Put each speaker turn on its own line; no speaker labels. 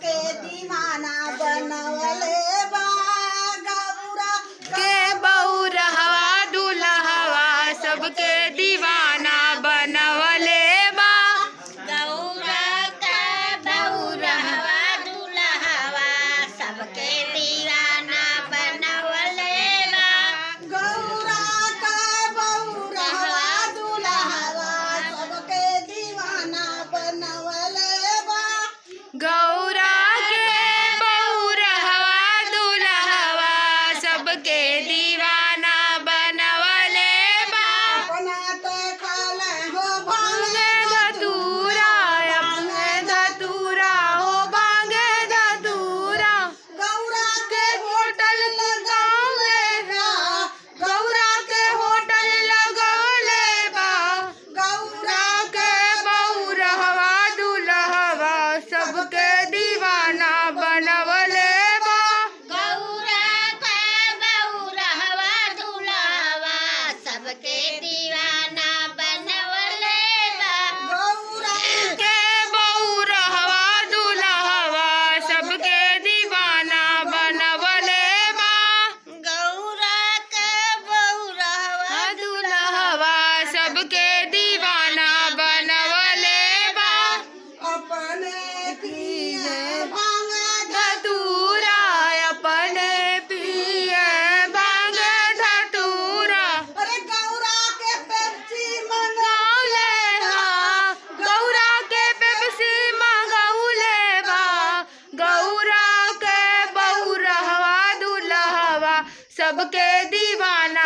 सबके दीवाना बनवले बा गौरा
के बहुरहवा दुल्हवा सबके दीवाना बनवले बा
गौरा का बहुरहवा दुल्हवा सबके दीवाना बनवले बा
गौरा का बहुरहवा दुल्हवा सबके दीवाना बनवले बा
गौरा के बहुरहवा दुल्हवा सबके दीवाना बनवले बा
अपना ते खाले हो भांगे
धतूरा अपने धतूरा हो भांगे धतूरा
गौरा
के होटल लगावले बा गौरा के होटल लगावले बा
गौरा
के बहुरहवा दुल्हवा सबके दीवाना बनवले बा
गौरा का बहुरहवा दुल्हवा सबके दीवाना बनवले बा
गौरा
के बहुरहवा दुल्हवा सबके दीवाना बनवले बा
गौरा का बहुरहवा
दुल्हवा सबके दीवाना बनवले बा
अपने पिए भांगे
धतूरा अपने पिए भांग धतूरा
अरे गौरा के पेप्सी मंगा
गौले हाँ गौरा के पेप्सी मंगौले बा गौरा के बहुरहवा दुल्हवा सबके दीवाना